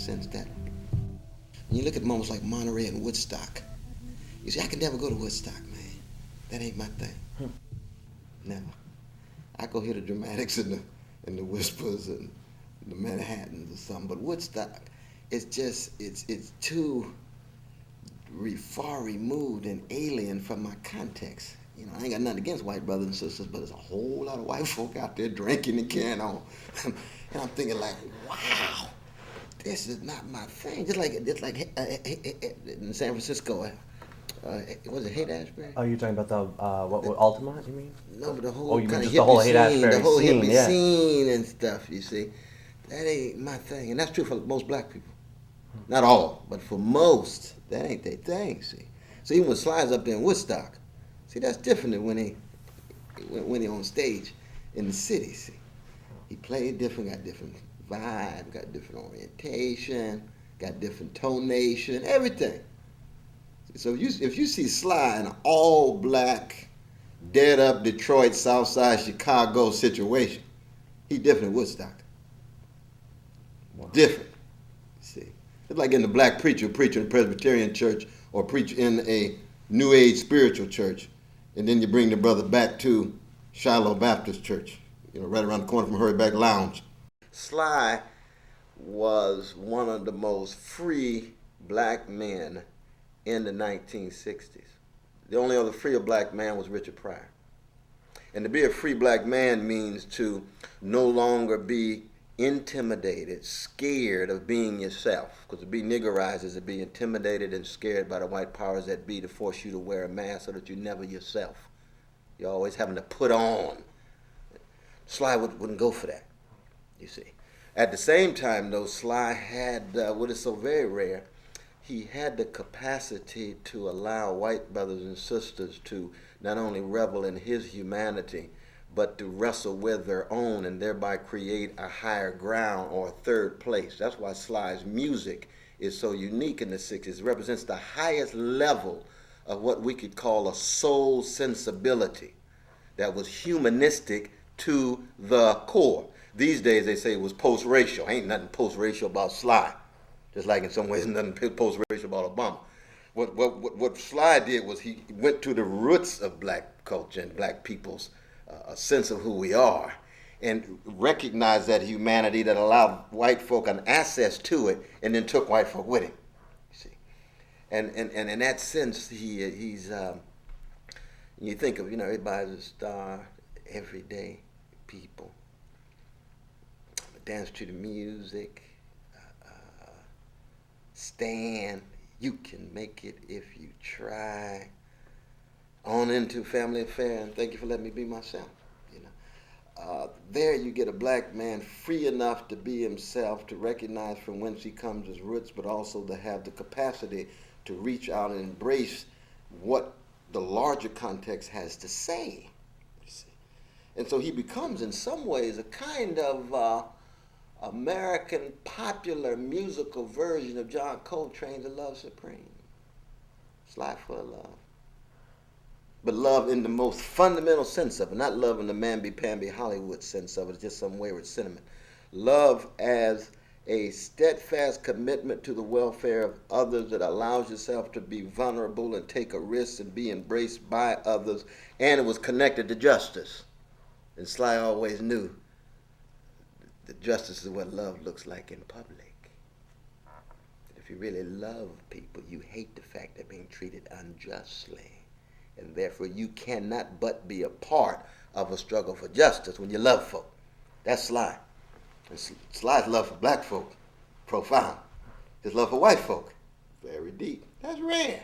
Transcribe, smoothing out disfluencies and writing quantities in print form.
sense that when you look at moments like Monterey and Woodstock, you see, I could never go to Woodstock, man. That ain't my thing. Never. I go hear the dramatics and the whispers and the Manhattans or something, but Woodstock, it's too far removed and alien from my context. You know, I ain't got nothing against white brothers and sisters, but there's a whole lot of white folk out there drinking and carrying on. And I'm thinking like, wow, this is not my thing. Just like in San Francisco, was it Haight-Ashbury? Oh, you're talking about the what Altamont? You mean? No, but the whole you mean kind of just the whole hippie scene, Haight-Ashbury the whole scene, hippie yeah. scene and stuff. You see, that ain't my thing, and that's true for most black people. Not all, but for most, that ain't their thing. See, so even when Sly's up there in Woodstock, see, that's different than when he on stage in the city. See, he played different, got different vibe, got different orientation, got different tonation, everything. So if you see Sly in an all black, dead up Detroit, Southside Chicago situation, he different in Woodstock. Wow. Different. See, it's like in the black preacher in a Presbyterian church or preach in a New Age spiritual church, and then you bring the brother back to Shiloh Baptist Church, right around the corner from Hurryback Lounge. Sly was one of the most free black men in the 1960s. The only other free black man was Richard Pryor. And to be a free black man means to no longer be intimidated, scared of being yourself. Because to be niggerized is to be intimidated and scared by the white powers that be to force you to wear a mask so that you're never yourself. You're always having to put on. Sly wouldn't go for that, you see. At the same time, though, Sly had what is so very rare, he had the capacity to allow white brothers and sisters to not only revel in his humanity, but to wrestle with their own and thereby create a higher ground or a third place. That's why Sly's music is so unique in the 60s. It represents the highest level of what we could call a soul sensibility that was humanistic to the core. These days they say it was post-racial. Ain't nothing post-racial about Sly. Just like in some ways nothing post-racial about Obama. What Sly did was he went to the roots of black culture and black people's a sense of who we are and recognized that humanity that allowed white folk an access to it and then took white folk with him. You see. And in that sense, he's you think of, everybody's a star, everyday people. Dance to the music, stand, you can make it if you try. On into Family Affair, and thank you for letting me be myself. There you get a black man free enough to be himself, to recognize from whence he comes, his roots, but also to have the capacity to reach out and embrace what the larger context has to say. You see? And so he becomes, in some ways, a kind of American popular musical version of John Coltrane's "The Love Supreme." Sly for love. But love in the most fundamental sense of it, not love in the mamby-pamby Hollywood sense of it, it's just some wayward sentiment. Love as a steadfast commitment to the welfare of others that allows yourself to be vulnerable and take a risk and be embraced by others, and it was connected to justice. And Sly always knew that justice is what love looks like in public. If you really love people, you hate the fact they're being treated unjustly. And therefore you cannot but be a part of a struggle for justice when you love folk. That's Sly. And Sly's love for black folk, profound. His love for white folk, very deep. That's rare.